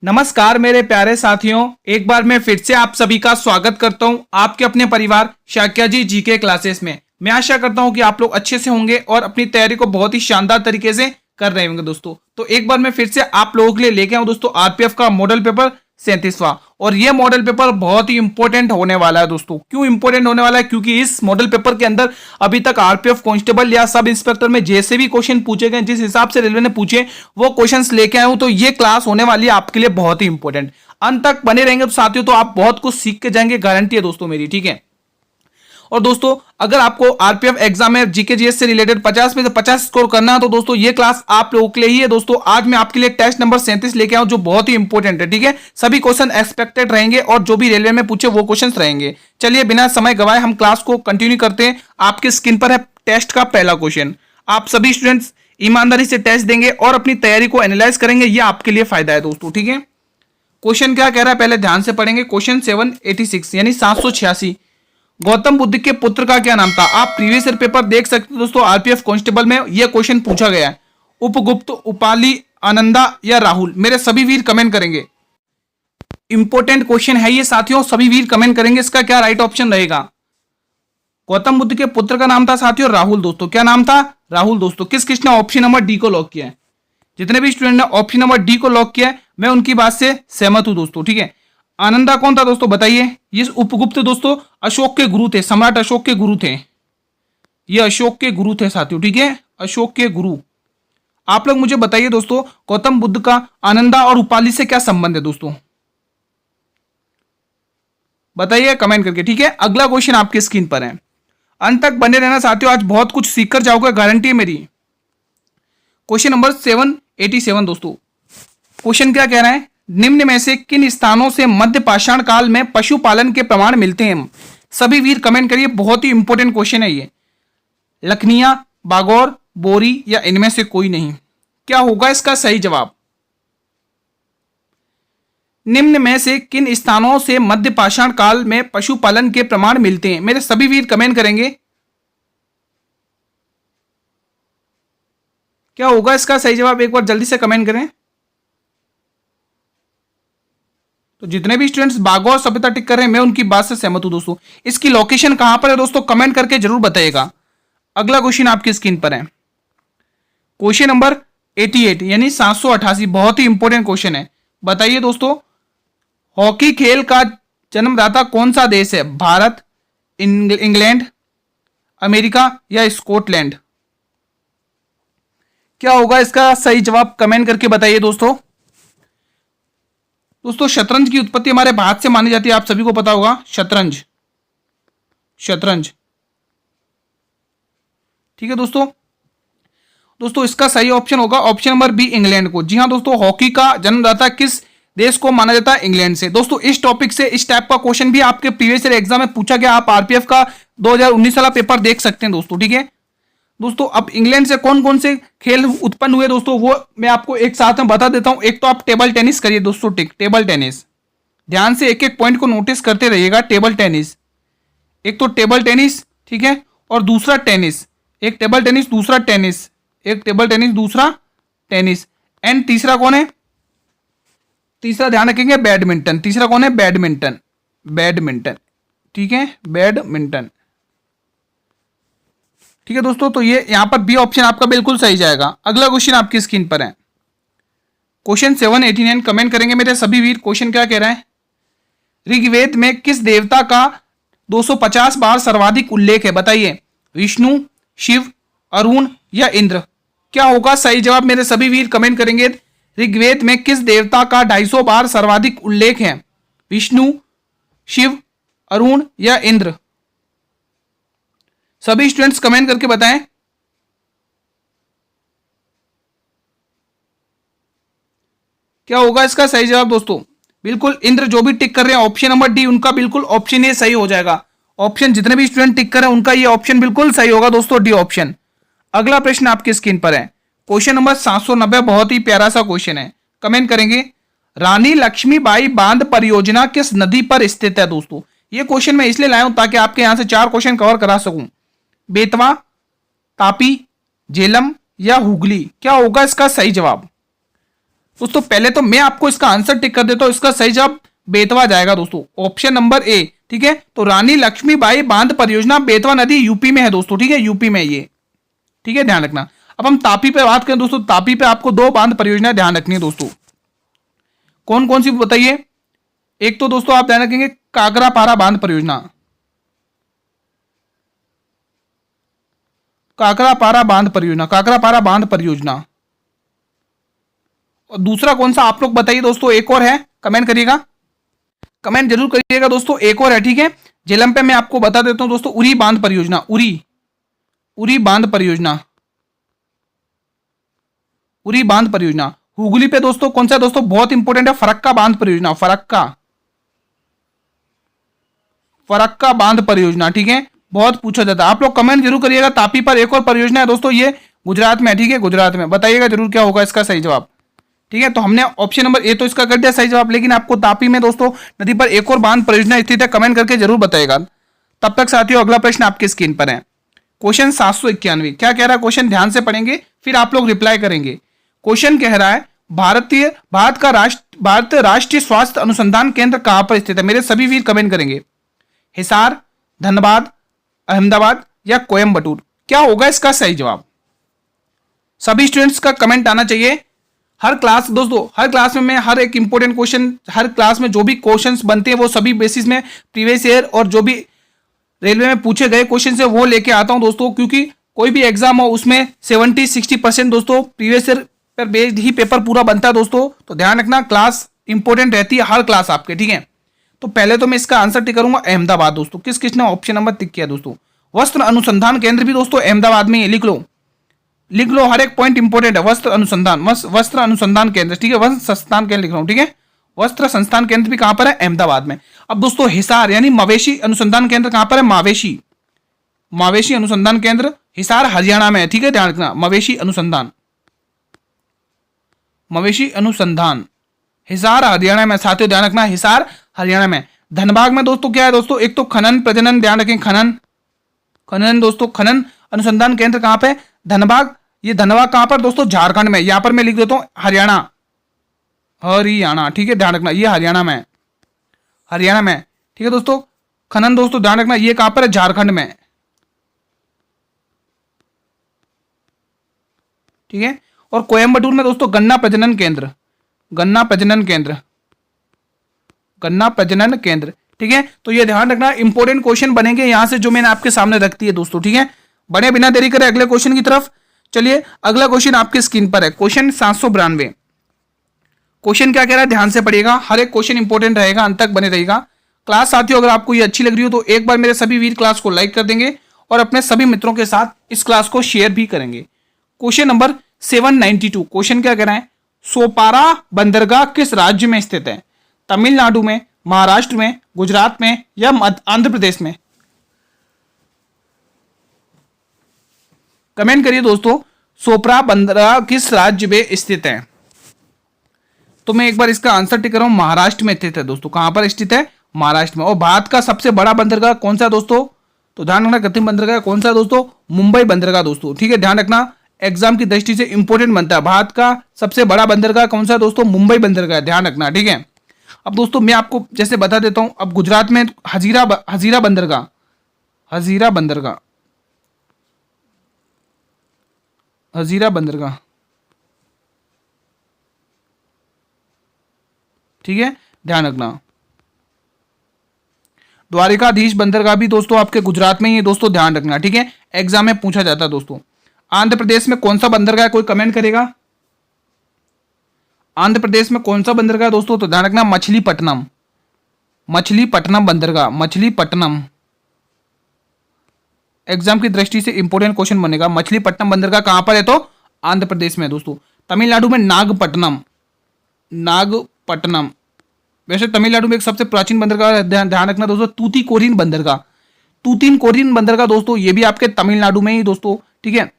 नमस्कार मेरे प्यारे साथियों, एक बार मैं फिर से आप सभी का स्वागत करता हूं आपके अपने परिवार शाक्या जी जीके क्लासेस में। मैं आशा करता हूं कि आप लोग अच्छे से होंगे और अपनी तैयारी को बहुत ही शानदार तरीके से कर रहे होंगे दोस्तों। तो एक बार मैं फिर से आप लोगों के लिए लेके आऊं दोस्तों आरपीएफ का मॉडल पेपर 37वां। और ये मॉडल पेपर बहुत ही इंपॉर्टेंट होने वाला है दोस्तों। क्यों इंपॉर्टेंट होने वाला है? क्योंकि इस मॉडल पेपर के अंदर अभी तक आरपीएफ कांस्टेबल या सब इंस्पेक्टर में जैसे भी क्वेश्चन पूछे गए, जिस हिसाब से रेलवे ने पूछे वो क्वेश्चंस लेके आए हूं। तो ये क्लास होने वाली है आपके लिए बहुत ही इंपॉर्टेंट। अंत तक बने रहेंगे तो साथियों तो आप बहुत कुछ सीख के जाएंगे, गारंटी है दोस्तों मेरी, ठीक है। और दोस्तों अगर आपको आरपीएफ एग्जाम में जीके जीएस से रिलेटेड 50 में से 50 स्कोर करना है तो दोस्तों ये क्लास आप लोगों के लिए ही है दोस्तों। आज मैं आपके लिए टेस्ट नंबर 37 लेके आऊं जो बहुत ही इंपॉर्टेंट है, ठीक है। सभी क्वेश्चन एक्सपेक्टेड रहेंगे और जो भी रेलवे में पूछे वो क्वेश्चन रहेंगे। चलिए बिना समय गवाए हम क्लास को कंटिन्यू करते हैं। आपके स्क्रीन पर है टेस्ट का पहला क्वेश्चन। आप सभी स्टूडेंट्स ईमानदारी से टेस्ट देंगे और अपनी तैयारी को एनालाइज करेंगे, यह आपके लिए फायदा है दोस्तों, ठीक है। क्वेश्चन क्या कह रहा है पहले ध्यान से पढ़ेंगे। क्वेश्चन 786 यानी 786, गौतम बुद्ध के पुत्र का क्या नाम था? आप प्रीवियस ईयर पेपर देख सकते हैं दोस्तों, आरपीएफ कांस्टेबल में यह क्वेश्चन पूछा गया है। उपगुप्त, उपाली, आनंदा या राहुल? मेरे सभी वीर कमेंट करेंगे। इंपॉर्टेंट क्वेश्चन है ये साथियों, सभी वीर कमेंट करेंगे इसका क्या राइट ऑप्शन रहेगा। गौतम बुद्ध के पुत्र का नाम था साथियों राहुल दोस्तों। क्या नाम था? राहुल दोस्तों। किस किसने ऑप्शन नंबर डी को लॉक किया है? जितने भी स्टूडेंट ने ऑप्शन नंबर डी को लॉक किया है मैं उनकी बात से सहमत हूं दोस्तों, ठीक है। आनंदा कौन था दोस्तों बताइए? ये उपगुप्त दोस्तों अशोक के गुरु थे, सम्राट अशोक के गुरु थे। ये अशोक के गुरु थे साथियों, ठीक है, अशोक के गुरु। आप लोग मुझे बताइए दोस्तों गौतम बुद्ध का आनंदा और उपाली से क्या संबंध है दोस्तों? बताइए कमेंट करके, ठीक है। अगला क्वेश्चन आपकी स्क्रीन पर है। अंत तक बने रहना साथियों, आज बहुत कुछ सीख कर जाओगे, गारंटी है मेरी। क्वेश्चन नंबर 787 दोस्तों। क्वेश्चन क्या कह रहा है? निम्न में से किन स्थानों से मध्य पाषाण काल में पशुपालन के प्रमाण मिलते हैं? सभी वीर कमेंट करिए, बहुत ही इंपॉर्टेंट क्वेश्चन है ये। लखनिया, बागौर, बोरी या इनमें से कोई नहीं? क्या होगा इसका सही जवाब? निम्न में से किन स्थानों से मध्य पाषाण काल में पशुपालन के प्रमाण मिलते हैं? मेरे सभी वीर कमेंट करेंगे। क्या होगा इसका सही जवाब? एक बार जल्दी से कमेंट करें। तो जितने भी स्टूडेंट्स बागौर सभ्यता टिक कर रहे हैं मैं उनकी बात से सहमत हूं दोस्तों। इसकी लोकेशन कहां पर है दोस्तों? कमेंट करके जरूर बताइएगा। अगला क्वेश्चन आपकी स्क्रीन पर है। क्वेश्चन नंबर 88 यानी 788, बहुत ही इंपॉर्टेंट क्वेश्चन है। बताइए दोस्तों हॉकी खेल का जन्मदाता कौन सा देश है? भारत, इंग्लैंड, अमेरिका या स्कॉटलैंड? क्या होगा इसका सही जवाब? कमेंट करके बताइए दोस्तों। दोस्तों शतरंज की उत्पत्ति हमारे भारत से मानी जाती है, आप सभी को पता होगा। शतरंज, शतरंज, ठीक है दोस्तों। दोस्तों इसका सही ऑप्शन होगा ऑप्शन नंबर बी, इंग्लैंड को। जी हां दोस्तों, हॉकी का जन्मदाता किस देश को माना जाता है? इंग्लैंड से। दोस्तों इस टॉपिक से इस टाइप का क्वेश्चन भी आपके प्रीवियस ईयर एग्जाम में पूछा गया। आप आरपीएफ का 2019 वाला पेपर देख सकते हैं दोस्तों, ठीक है। दोस्तों अब इंग्लैंड से कौन कौन से खेल उत्पन्न हुए दोस्तों वो मैं आपको एक साथ में बता देता हूं। एक तो आप टेबल टेनिस करिए दोस्तों, टेबल टेनिस। ध्यान से एक एक पॉइंट को नोटिस करते रहिएगा। टेबल टेनिस, एक तो टेबल टेनिस, ठीक है, और दूसरा टेनिस। एक टेबल टेनिस, दूसरा टेनिस, एक टेबल टेनिस, दूसरा टेनिस। एंड तीसरा कौन है? तीसरा ध्यान रखेंगे बैडमिंटन। तीसरा कौन है? बैडमिंटन, बैडमिंटन, ठीक है, बैडमिंटन, ठीक है दोस्तों। तो ये यहां पर बी ऑप्शन आपका बिल्कुल सही जाएगा। अगला क्वेश्चन आपकी स्क्रीन पर है। क्वेश्चन 789, कमेंट करेंगे मेरे सभी वीर। क्वेश्चन क्या कह रहा है? ऋग्वेद में किस देवता का 250 बार सर्वाधिक उल्लेख है? बताइए विष्णु, शिव, अरुण या इंद्र? क्या होगा सही जवाब? मेरे सभी वीर कमेंट करेंगे। ऋग्वेद में किस देवता का 250 बार सर्वाधिक उल्लेख है? विष्णु, शिव, अरुण या इंद्र? सभी स्टूडेंट्स कमेंट करके बताएं। क्या होगा इसका सही जवाब दोस्तों? बिल्कुल इंद्र। जो भी टिक कर रहे हैं ऑप्शन नंबर डी, उनका बिल्कुल ऑप्शन ये सही हो जाएगा। ऑप्शन जितने भी स्टूडेंट टिक कर रहे हैं उनका ये ऑप्शन बिल्कुल सही होगा दोस्तों, डी ऑप्शन। अगला प्रश्न आपकी स्क्रीन पर है। क्वेश्चन नंबर 790, बहुत ही प्यारा सा क्वेश्चन है, कमेंट करेंगे। रानी लक्ष्मीबाई बांध परियोजना किस नदी पर स्थित है दोस्तों? ये क्वेश्चन मैं इसलिए लाया हूं ताकि आपके यहां से 4 क्वेश्चन कवर करा सकूं। बेतवा, तापी, झेलम या हुगली? क्या होगा इसका सही जवाब? दोस्तों पहले तो मैं आपको इसका आंसर टिक कर देता हूं। इसका सही जवाब बेतवा जाएगा दोस्तों, ऑप्शन नंबर ए। ठीक है, तो रानी लक्ष्मीबाई बांध परियोजना बेतवा नदी यूपी में है दोस्तों। ठीक है, यूपी में ये। ठीक है, ध्यान रखना। अब हम तापी पे बात करें दोस्तों, तापी पे आपको 2 बांध परियोजना ध्यान रखनी है दोस्तों। कौन कौन सी बताइए? एक तो दोस्तों आप ध्यान रखेंगे काकरापारा बांध परियोजना, काकरापारा बांध परियोजना, काकरापारा बांध परियोजना। और दूसरा कौन सा आप लोग बताइए दोस्तों? एक और है, कमेंट करिएगा, कमेंट जरूर करिएगा दोस्तों। एक और है, ठीक है, झेलम पे मैं आपको बता देता हूं दोस्तों, उरी बांध परियोजना, उरी, उरी बांध परियोजना, उरी बांध परियोजना। हुगली पे दोस्तों कौन सा दोस्तों? बहुत इंपॉर्टेंट है, फरक्का बांध परियोजना, फरक्का, फरक्का बांध परियोजना। ठीक है, बहुत पूछा जाता है, आप लोग कमेंट जरूर करिएगा। तापी पर एक और परियोजना है दोस्तों, ये गुजरात में है। ठीक है, गुजरात में। बताइएगा जरूर क्या होगा इसका सही जवाब। ठीक है, तो हमने ऑप्शन नंबर ए तो इसका कर दिया सही जवाब, लेकिन आपको तापी में दोस्तों नदी पर एक और बांध परियोजना स्थित है, कमेंट करके जरूर बताएगा। तब तक साथियों अगला प्रश्न आपकी स्क्रीन पर है, क्वेश्चन 791। क्या कह रहा है क्वेश्चन? ध्यान से पढ़ेंगे फिर आप लोग रिप्लाई करेंगे। क्वेश्चन कह रहा है भारत राष्ट्रीय स्वास्थ्य अनुसंधान केंद्र कहां पर स्थित है? मेरे सभी वीर कमेंट करेंगे, हिसार, धनबाद, अहमदाबाद या कोयम्बटूर। क्या होगा इसका सही जवाब? सभी स्टूडेंट्स का कमेंट आना चाहिए। हर क्लास दोस्तों, हर क्लास में मैं हर एक इंपॉर्टेंट क्वेश्चन, हर क्लास में जो भी क्वेश्चंस बनते हैं वो सभी बेसिस में प्रीवियस ईयर और जो भी रेलवे में पूछे गए क्वेश्चन है वो लेके आता हूं दोस्तों, क्योंकि कोई भी एग्जाम हो उसमें 70-60% दोस्तों प्रीवियस ईयर पर बेस्ड ही पेपर पूरा बनता है दोस्तों। तो ध्यान रखना, क्लास इंपॉर्टेंट रहती है हर क्लास आपके। ठीक है, तो पहले तो मैं इसका आंसर टिक करूंगा अहमदाबाद दोस्तों। किस किसने ऑप्शन नंबर टिक किया दोस्तों? वस्त्र अनुसंधान केंद्र भी दोस्तों अहमदाबाद में ही, लिख लो, लिख लो, हर एक पॉइंट इंपॉर्टेंट है। वस्त्र अनुसंधान, वस्त्र अनुसंधान केंद्र, ठीक है, वस्त्र संस्थान केंद्र लिख रहा हूं। ठीक है, वस्त्र संस्थान केंद्र भी कहां पर है? अहमदाबाद में। अब दोस्तों हिसार यानी मवेशी अनुसंधान केंद्र कहां पर है? मावेशी, मवेशी अनुसंधान केंद्र हिसार हरियाणा में है। ठीक है, ध्यान रखना, मवेशी अनुसंधान, मवेशी अनुसंधान हिसार हरियाणा में। साथियों ध्यान रखना, हिसार हरियाणा में। धनबाद में दोस्तों क्या है दोस्तों? एक तो खनन प्रजनन, ध्यान रखें, खनन, खनन दोस्तों, खनन अनुसंधान केंद्र कहां पे? धनबाद। ये धनबाद कहां पर दोस्तों? झारखंड में। यहां पर मैं लिख देता हूं हरियाणा, हरियाणा। ठीक है, ध्यान रखना, ये हरियाणा में, हरियाणा में। ठीक है दोस्तों, खनन दोस्तों ध्यान रखना, ये कहां पर है? झारखंड में। ठीक है, और कोयम्बटूर में दोस्तों गन्ना प्रजनन केंद्र, गन्ना प्रजनन केंद्र, गन्ना प्रजनन केंद्र। ठीक है, तो ये ध्यान रखना, इंपॉर्टेंट क्वेश्चन बनेंगे यहां से जो मैंने आपके सामने रख दिए दोस्तों। ठीक है, बने बिना देरी करें अगले क्वेश्चन की तरफ। चलिए अगला क्वेश्चन आपकी स्क्रीन पर है, क्वेश्चन 792। क्वेश्चन क्या कह रहा है? ध्यान से पढ़िएगा, हर एक क्वेश्चन इंपॉर्टेंट रहेगा, अंत तक बने रहेगा। क्लास साथियों अगर आपको ये अच्छी लग रही हो तो एक बार मेरे सभी वीर क्लास को लाइक कर देंगे और अपने सभी मित्रों के साथ इस क्लास को शेयर भी करेंगे। क्वेश्चन नंबर 792, क्वेश्चन क्या कह रहा है? सोपारा बंदरगाह किस राज्य में स्थित है? तमिलनाडु में, महाराष्ट्र में, गुजरात में या आंध्र प्रदेश में? कमेंट करिए दोस्तों, सोपरा बंदरगाह किस राज्य में स्थित है? तो मैं एक बार इसका आंसर टिक कर रहा हूं, महाराष्ट्र में स्थित है दोस्तों। कहां पर स्थित है? महाराष्ट्र में। और भारत का सबसे बड़ा बंदरगाह कौन सा दोस्तों? तो ध्यान रखना, कृत्रिम बंदरगाह कौन सा दोस्तों? मुंबई बंदरगाह दोस्तों। ठीक है, ध्यान रखना, एग्जाम की दृष्टि से इंपॉर्टेंट बनता है। भारत का सबसे बड़ा बंदरगाह कौन सा दोस्तों? मुंबई बंदरगाह, ध्यान रखना। ठीक है, अब दोस्तों मैं आपको जैसे बता देता हूं, अब गुजरात में हजीरा बंदरगाह, हजीरा बंदरगाह, हजीरा बंदरगाह। ठीक है, ध्यान रखना। द्वारिकाधीश बंदरगाह भी दोस्तों आपके गुजरात में ही है दोस्तों, ध्यान रखना। ठीक है, एग्जाम में पूछा जाता है दोस्तों। आंध्र प्रदेश में कौन सा बंदरगाह है? कोई कमेंट करेगा? आंध्र प्रदेश में कौन सा बंदरगाह है दोस्तों? तो ध्यान रखना, मछलीपट्टनम, मछलीपट्टनम बंदरगाह, मछलीपट्टनम। एग्जाम की दृष्टि से इंपॉर्टेंट क्वेश्चन बनेगा। मछलीपट्टनम बंदरगाह कहां पर है? तो आंध्र प्रदेश में दोस्तों। तमिलनाडु में नागपट्टनम, नागपट्टनम। वैसे तमिलनाडु में एक सबसे प्राचीन बंदरगाह ध्यान रखना दोस्तों, तूतीकोरिन बंदरगाह, तूतीकोरिन बंदरगाह दोस्तों, ये भी आपके तमिलनाडु में ही दोस्तों। ठीक है,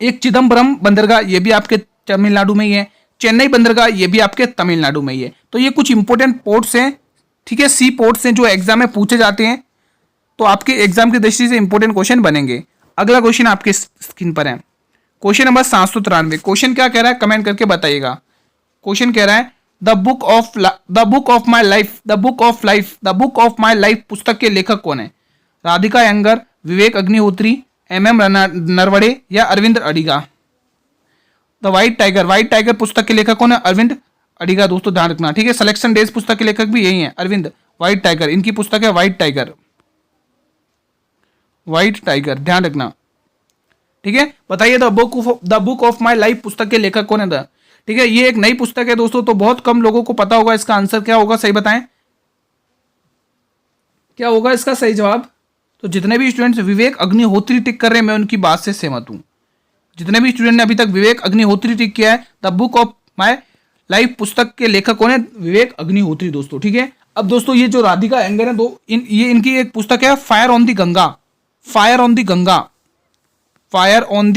एक चिदम्बरम बंदरगाह, ये भी आपके तमिलनाडु में ही है। चेन्नई बंदरगाह, ये भी आपके तमिलनाडु में ही है। तो ये कुछ इंपॉर्टेंट पोर्ट्स हैं, ठीक है, सी पोर्ट्स हैं जो एग्जाम में पूछे जाते हैं, तो आपके एग्जाम की दृष्टि से इंपॉर्टेंट क्वेश्चन बनेंगे। अगला क्वेश्चन आपके स्क्रीन पर है, क्वेश्चन नंबर 793। क्वेश्चन क्या कह रहा है? कमेंट करके बताइएगा। क्वेश्चन कह रहा है the book of my life, पुस्तक के लेखक कौन है? राधिका अयंगर, विवेक अग्निहोत्री, एम नरवड़े या Arvind Adiga? The white tiger पुस्तक के लेखक कौन है? अरविंद अडिगा दोस्तों, ध्यान रखना, ठीक है। सिलेक्शन डेज पुस्तक के लेखक भी यही है, अरविंद। व्हाइट टाइगर इनकी पुस्तक है, व्हाइट टाइगर, ध्यान रखना, ठीक है। बताइए the book of my life पुस्तक के लेखक कौन है? ठीक है, ये एक नई पुस्तक है दोस्तों, तो बहुत कम लोगों को पता होगा इसका आंसर क्या होगा, सही बताएं क्या होगा इसका सही जवाब। तो जितने भी स्टूडेंट्स विवेक अग्निहोत्री टिक कर रहे हैं, मैं उनकी बात से सहमत हूं। जितने भी स्टूडेंट ने अभी तक विवेक अग्निहोत्री टिक किया है, the book of my life पुस्तक के लेखक कौन है? विवेक अग्निहोत्री दोस्तों, ठीक है। अब दोस्तों ये जो राधिका अयंगर है ये इनकी एक पुस्तक है फायर ऑन दी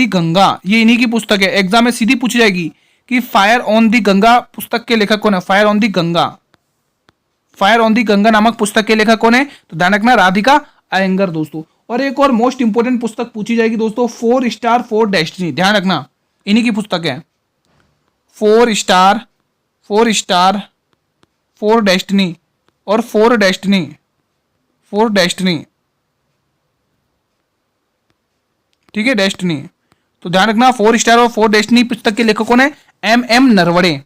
गंगा, ये इन्हीं की पुस्तक है। एग्जाम में सीधी पूछी जाएगी कि फायर ऑन दी गंगा पुस्तक के लेखक कौन है? फायर ऑन दी गंगा नामक पुस्तक के लेखक कौन है? तो ध्यान रखना, राधिका अयंगर दोस्तों। और एक और मोस्ट इंपोर्टेंट पुस्तक पूछी जाएगी दोस्तों, 4 स्टार 4 डेस्टिनी, ध्यान रखना, इन्हीं की पुस्तक है 4 स्टार 4 डेस्टिनी और 4 डेस्टिनी, ठीक है, डेस्टिनी। तो ध्यान रखना 4 स्टार और 4 डेस्टिनी पुस्तक के लेखक कौन है? एम नरवड़े।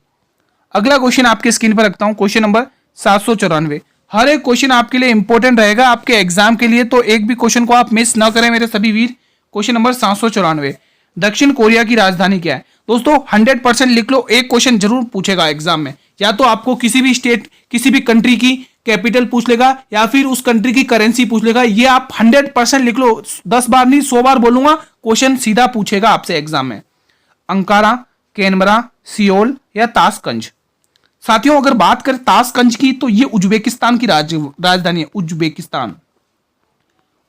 अगला क्वेश्चन आपके स्क्रीन पर रखता हूं, क्वेश्चन नंबर 794। हर एक क्वेश्चन आपके लिए इंपॉर्टेंट रहेगा आपके एग्जाम के लिए, तो एक भी क्वेश्चन को आप मिस ना करें मेरे सभी वीर। क्वेश्चन नंबर 794, दक्षिण कोरिया की राजधानी क्या है? दोस्तों 100% लिख लो, एक क्वेश्चन जरूर पूछेगा एग्जाम में, या तो आपको किसी भी स्टेट किसी भी कंट्री की कैपिटल पूछ लेगा या फिर उस कंट्री की करेंसी पूछ लेगा। ये आप 100% लिख लो, 10 बार नहीं 100 बार बोलूंगा, क्वेश्चन सीधा पूछेगा आपसे एग्जाम में। अंकारा, कैनबरा, सियोल या ताशकंद? साथियों अगर बात करें ताशकंद की, तो ये उज्बेकिस्तान की राजधानी है।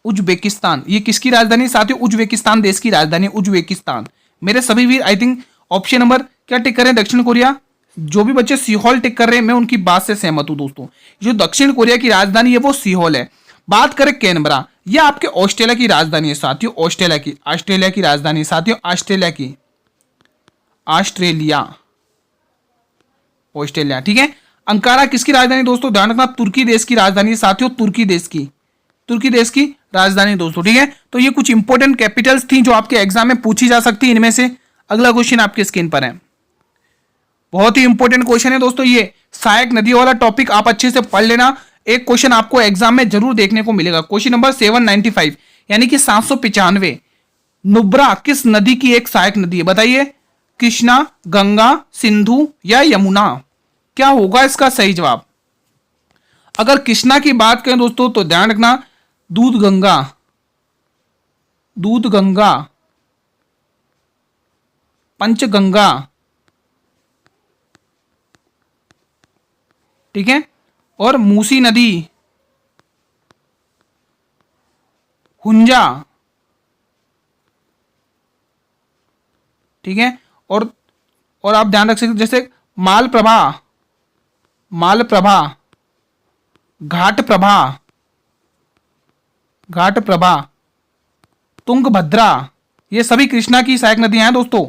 उज्बेकिस्तान ये किसकी राजधानी है साथियों? उज्बेकिस्तान देश की राजधानी, उज्बेकिस्तान। मेरे सभी वीर आई थिंक ऑप्शन नंबर क्या टिक करें? दक्षिण कोरिया। जो भी बच्चे सीहोल टिक कर रहे हैं, मैं उनकी बात से सहमत हूं दोस्तों। जो दक्षिण कोरिया की राजधानी है वो सीहोल है। बात करें कैनबरा, यह आपके ऑस्ट्रेलिया की राजधानी है साथियों, ऑस्ट्रेलिया की राजधानी है साथियों, ऑस्ट्रेलिया, ठीक है। अंकारा किसकी राजधानी दोस्तों? ध्यान रखना, तुर्की देश की राजधानी है साथियों, तुर्की देश की राजधानी दोस्तों, ठीक है। तो ये कुछ इंपॉर्टेंट कैपिटल्स थी जो आपके एग्जाम में पूछी जा सकती है इनमें से। अगला क्वेश्चन आपके स्क्रीन पर है, बहुत ही इंपॉर्टेंट क्वेश्चन है दोस्तों ये। सहायक नदी वाला टॉपिक आप अच्छे से पढ़ लेना, एक क्वेश्चन आपको एग्जाम में जरूर देखने को मिलेगा। क्वेश्चन नंबर 795 यानी कि 795, नुब्रा किस नदी की एक सहायक नदी है? बताइए, कृष्णा, गंगा, सिंधु या यमुना? क्या होगा इसका सही जवाब? अगर कृष्णा की बात करें दोस्तों तो ध्यान रखना, दूध गंगा, पंचगंगा, ठीक है, और मूसी नदी, हुंजा, ठीक है, और आप ध्यान रख सकते जैसे मालप्रभा, घाट प्रभा, तुंगभद्रा, ये सभी कृष्णा की सहायक नदियां हैं दोस्तों।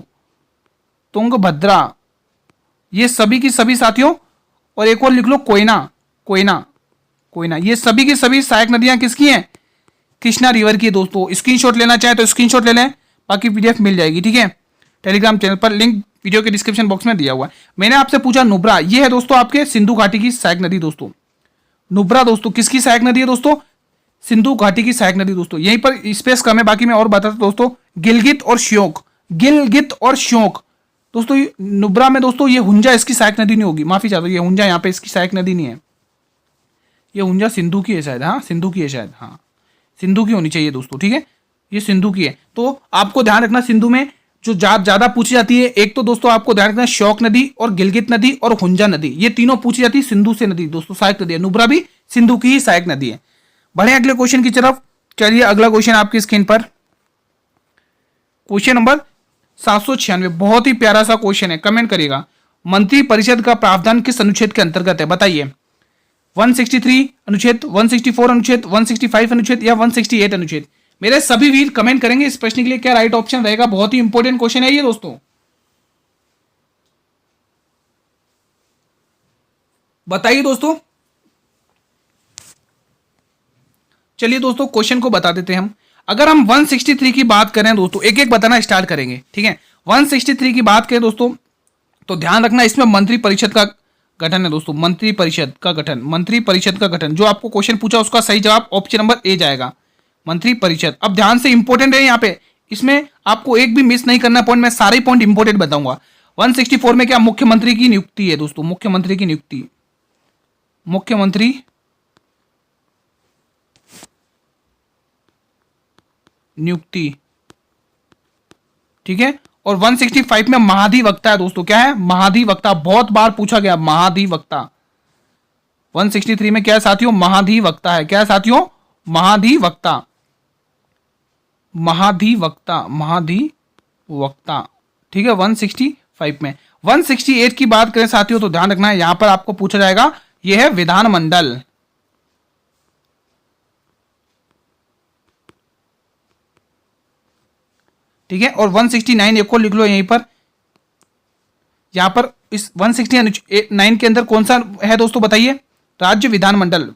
तुंगभद्रा ये सभी की सभी साथियों, और एक और लिख लो कोयना, ये सभी की सभी सहायक नदियां किसकी हैं? कृष्णा रिवर की दोस्तों। स्क्रीनशॉट लेना चाहे तो स्क्रीनशॉट ले लें, बाकी पीडीएफ मिल जाएगी, ठीक है, टेलीग्राम चैनल पर, लिंक वीडियो के डिस्क्रिप्शन बॉक्स में दिया हुआ है। मैंने आपसे पूछा नुब्रा, ये है दोस्तों आपके सिंधु घाटी की सहायक नदी दोस्तों। नुब्रा दोस्तों किसकी सहायक नदी है दोस्तों? सिंधु घाटी की सहायक नदी दोस्तों। यहीं पर स्पेस कम है, बाकी मैं और बताता दोस्तों। गिलगित और श्योक दोस्तों, नुब्रा में दोस्तों ये हुंजा इसकी सहायक नदी नहीं होगी, माफी चाहता हूं, ये हुंजा यहाँ पे इसकी सहायक नदी नहीं है, ये हुंजा सिंधु की है शायद, हाँ सिंधु की है शायद, हाँ सिंधु की होनी चाहिए दोस्तों, ठीक है, ये सिंधु की है। तो आपको ध्यान रखना, सिंधु में जो ज्यादा पूछी जाती है, एक तो दोस्तों आपको ध्यान रखना श्योक नदी और गिलगित नदी और हुंजा नदी, ये तीनों पूछी जाती है सिंधु से नदी दोस्तों, सहायक नदी है। नुब्रा भी सिंधु की ही सहायक नदी है। बढ़े अगले क्वेश्चन की तरफ। चलिए अगला क्वेश्चन आपकी स्क्रीन पर, क्वेश्चन नंबर 796, बहुत ही प्यारा सा क्वेश्चन है, कमेंट करिएगा। मंत्री परिषद का प्रावधान किस अनुच्छेद के अंतर्गत है? बताइए, 163 अनुच्छेद, 164 अनुच्छेद, 165 अनुच्छेद या 168 अनुच्छेद? मेरे सभी वीर कमेंट करेंगे इस प्रश्न के लिए क्या राइट ऑप्शन रहेगा। बहुत ही इंपॉर्टेंट क्वेश्चन है ये दोस्तों। बताइए दोस्तों। चलिए दोस्तों क्वेश्चन को बता देते हैं हम। अगर हम 163 की बात करें दोस्तों, एक एक बताना स्टार्ट करेंगे, ठीक है। 163 की बात करें दोस्तों, तो ध्यान रखना इसमें मंत्री परिषद का गठन है दोस्तों, मंत्री परिषद का गठन, मंत्री परिषद का गठन। जो आपको क्वेश्चन पूछा उसका सही जवाब ऑप्शन नंबर ए जाएगा, मंत्री परिषद। अब ध्यान से इंपॉर्टेंट है यहाँ पे, इसमें आपको एक भी मिस नहीं करना पॉइंट, मैं सारे पॉइंट इंपॉर्टेंट बताऊंगा। 164 में क्या मुख्यमंत्री की नियुक्ति है दोस्तों, मुख्यमंत्री की नियुक्ति, मुख्यमंत्री नियुक्ति, ठीक है। और 165 में महाधिवक्ता है दोस्तों, क्या है, महाधिवक्ता, बहुत बार पूछा गया महाधिवक्ता। 163 में क्या है साथियों, महाधिवक्ता है, क्या है साथियों, महाधिवक्ता, महाधिवक्ता, महाधिवक्ता, ठीक है। 165 में 168 की बात करें साथियों, तो ध्यान रखना है यहां पर आपको पूछा जाएगा, यह है विधानमंडल, ठीक है। और 169 एक को लिख लो यहीं पर, यहां पर इस 169 के अंदर कौन सा है दोस्तों बताइए, राज्य विधानमंडल,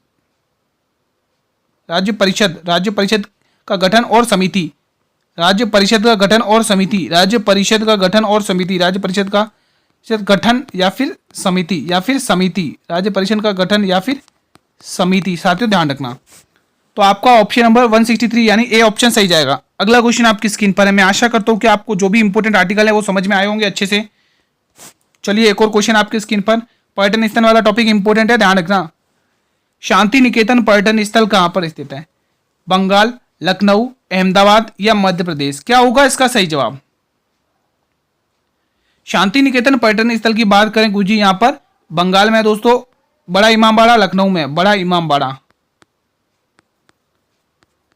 राज्य परिषद, राज्य परिषद का गठन और समिति, राज्य परिषद का गठन और समिति, राज्य परिषद का गठन और समिति, राज्य परिषद का गठन या फिर समिति, या फिर समिति, राज्य परिषद का गठन या फिर समिति, साथियों ध्यान रखना। तो आपका ऑप्शन नंबर 163 यानी ए ऑप्शन सही जाएगा। अगला क्वेश्चन आपकी स्क्रीन पर है। मैं आशा करता हूं कि आपको जो भी इंपॉर्टेंट आर्टिकल है वो समझ में आए होंगे अच्छे से। चलिए एक और क्वेश्चन आपकी स्क्रीन पर, पर्यटन स्थल वाला टॉपिक इंपॉर्टेंट है, ध्यान रखना। शांति निकेतन पर्यटन स्थल कहां पर स्थित है, बंगाल, लखनऊ, अहमदाबाद या मध्य प्रदेश? क्या होगा इसका सही जवाब? शांति निकेतन पर्यटन स्थल की बात करें गुरुजी यहां पर बंगाल में दोस्तों, बड़ा इमामबाड़ा, लखनऊ में बड़ा इमामबाड़ा,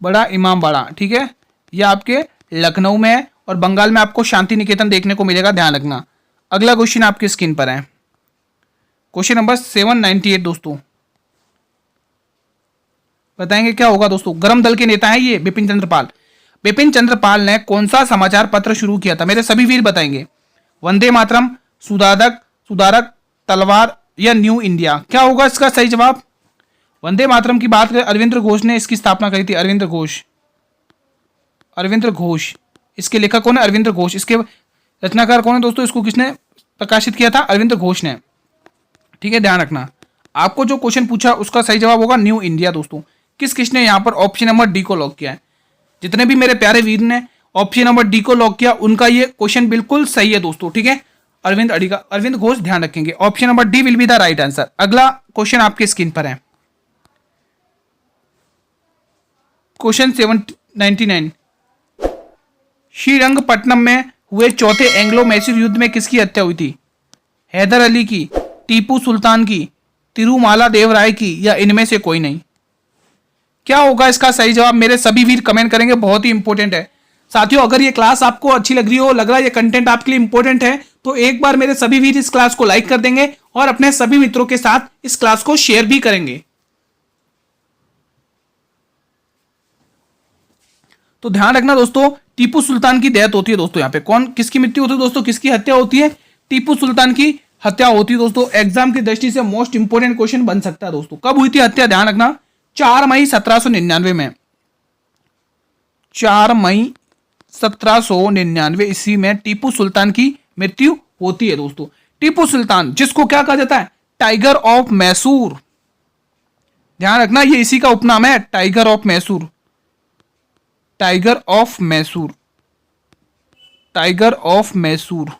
बड़ा इमामबाड़ा, ठीक है, यह आपके लखनऊ में है और बंगाल में आपको शांति निकेतन देखने को मिलेगा, ध्यान रखना। अगला क्वेश्चन आपकी स्क्रीन पर है, क्वेश्चन नंबर 798 दोस्तों, बताएंगे क्या होगा दोस्तों। गर्म दल के नेता हैं ये बिपिन चंद्र पाल। बिपिन चंद्र पाल ने कौन सा समाचार पत्र शुरू किया था, मेरे सभी वीर बताएंगे। वंदे मातरम, सुधारक, सुधारक, तलवार या न्यू इंडिया? क्या होगा इसका सही जवाब? वंदे मातरम की बात करें, अरविंद घोष ने इसकी स्थापना करी थी, अरविंद घोष, अरविंद घोष, इसके लेखक कौन है, अरविंद घोष। इसके रचनाकार कौन है दोस्तों, इसको किसने प्रकाशित किया था, अरविंद घोष ने, ठीक है, ध्यान रखना। आपको जो क्वेश्चन पूछा उसका सही जवाब होगा न्यू इंडिया दोस्तों। किस किसने यहाँ पर ऑप्शन नंबर डी को लॉक किया है? जितने भी मेरे प्यारे वीर ने ऑप्शन नंबर डी को लॉक किया उनका ये क्वेश्चन बिल्कुल सही है दोस्तों, ठीक है। अरविंद अडिगा, अरविंद घोष, ध्यान रखेंगे, option number D will be the right answer. अगला क्वेश्चन आपकी स्क्रीन पर है, क्वेश्चन 799, श्रीरंगपट्टनम में हुए चौथे एंग्लो मैसूर युद्ध में किसकी हत्या हुई थी? हैदर अली की, टीपू सुल्तान की, तिरुमाला देवराय की या इनमें से कोई नहीं? क्या होगा इसका सही जवाब? मेरे सभी वीर कमेंट करेंगे, बहुत ही इंपॉर्टेंट है साथियों। अगर ये क्लास आपको अच्छी लग रही हो, लग रहा है ये कंटेंट आपके लिए इंपॉर्टेंट है, तो एक बार मेरे सभी वीर इस क्लास को लाइक कर देंगे और अपने सभी मित्रों के साथ इस क्लास को शेयर भी करेंगे। तो ध्यान रखना दोस्तों, टीपू सुल्तान की डेथ होती है दोस्तों। यहाँ पे कौन, किसकी मृत्यु होती है दोस्तों, किसकी हत्या होती है? टीपू सुल्तान की हत्या होती है दोस्तों। एग्जाम की दृष्टि से मोस्ट इंपोर्टेंट क्वेश्चन बन सकता है दोस्तों। कब हुई थी हत्या, ध्यान रखना, 4 मई 1799 में, 4 मई 1799 ईस्वी में टीपू सुल्तान की मृत्यु होती है दोस्तों। टीपू सुल्तान, जिसको क्या कहा जाता है, टाइगर ऑफ मैसूर, ध्यान रखना ये इसी का उपनाम है, tiger of Mysore, tiger of Mysore, tiger of Mysore,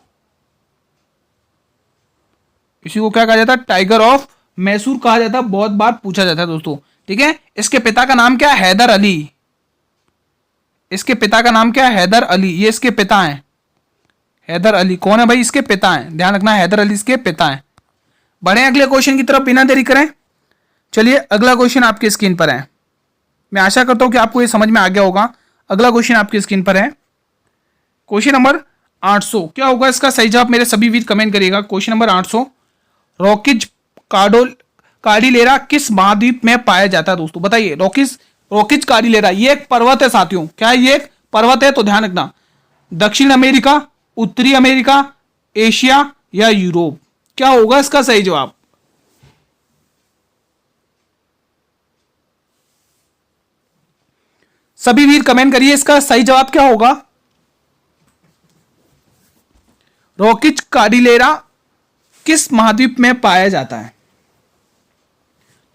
इसी को क्या कहा जाता है, टाइगर ऑफ मैसूर कहा जाता है, बहुत बार पूछा जाता है दोस्तों, ठीक है। इसके पिता का नाम क्या है, हैदर अली, इसके पिता का नाम क्या है, हैदर अली, ये इसके पिता हैं, हैदर अली कौन है भाई, इसके पिता हैं, ध्यान रखना, हैदर अली इसके पिता हैं। बढ़े अगले क्वेश्चन की तरफ बिना देरी करें। चलिए अगला क्वेश्चन आपकी स्क्रीन पर है, मैं आशा करता हूं कि आपको ये समझ में आ गया होगा। अगला क्वेश्चन आपकी स्क्रीन पर है, क्वेश्चन नंबर 800। क्या होगा इसका सही जवाब, मेरे सभी वीर कमेंट करिएगा। क्वेश्चन नंबर 800, रॉकिज कार्डिलेरा किस महाद्वीप में पाया जाता है दोस्तों? बताइए, रॉकिज कार्डिलेरा ये एक पर्वत है साथियों, क्या है, ये एक पर्वत है, तो ध्यान रखना, दक्षिण अमेरिका, उत्तरी अमेरिका, एशिया या यूरोप? क्या होगा इसका सही जवाब? सभी वीर कमेंट करिए, इसका सही जवाब क्या होगा। रॉकिच कार्डिलेरा किस महाद्वीप में पाया जाता है?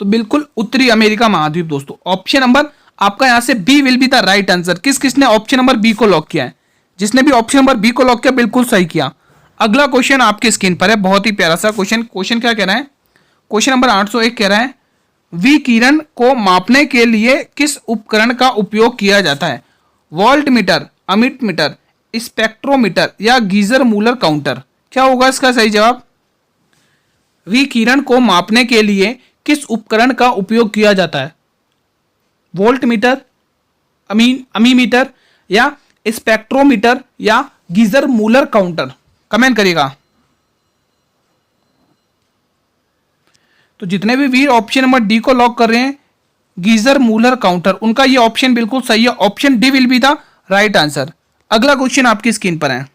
तो बिल्कुल उत्तरी अमेरिका महाद्वीप दोस्तों। ऑप्शन नंबर आपका यहां से B will be the right answer. किस किसने ऑप्शन नंबर बी को लॉक किया है? जिसने भी ऑप्शन नंबर बी को लॉक किया बिल्कुल सही किया। अगला क्वेश्चन आपकी स्क्रीन पर है, बहुत ही प्यारा सा क्वेश्चन। क्वेश्चन क्या कह रहा है? क्वेश्चन नंबर 801 कह रहा है विकिरण को मापने के लिए किस उपकरण का उपयोग किया जाता है? वोल्ट मीटर, अमिट मीटर, स्पेक्ट्रोमीटर या गीजर मूलर काउंटर? क्या होगा इसका सही जवाब? विकिरण को मापने के लिए किस उपकरण का उपयोग किया जाता है? वोल्ट मीटर, अमीमीटर या स्पेक्ट्रोमीटर या गीजर मूलर काउंटर? कमेंट करिएगा। तो जितने भी वीर ऑप्शन नंबर डी को लॉक कर रहे हैं, गीजर मूलर काउंटर, उनका ये ऑप्शन बिल्कुल सही है। Option D will be the right answer. अगला क्वेश्चन आपकी स्क्रीन पर है,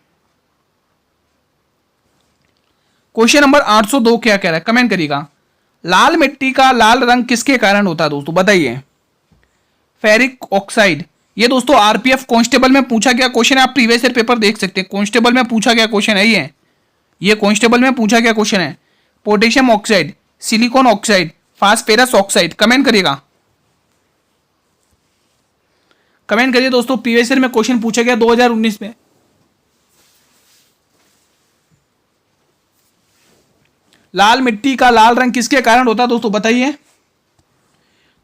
क्वेश्चन नंबर 802 क्या कह रहा है? कमेंट करिएगा। लाल मिट्टी का लाल रंग किसके कारण होता है दोस्तों? बताइए। Ferric oxide. ये दोस्तों आरपीएफ कांस्टेबल में पूछा गया क्वेश्चन है, आप प्रीवियस ईयर पेपर देख सकते हैं। कांस्टेबल में पूछा गया क्वेश्चन है ये कांस्टेबल में पूछा गया क्वेश्चन है। Potassium oxide, silicon oxide, phosphorus oxide? Comment करिएगा, कमेंट करिए दोस्तों। प्रीवियस ईयर में क्वेश्चन पूछा गया 2019 में। लाल मिट्टी का लाल रंग किसके कारण होता है दोस्तों? बताइए।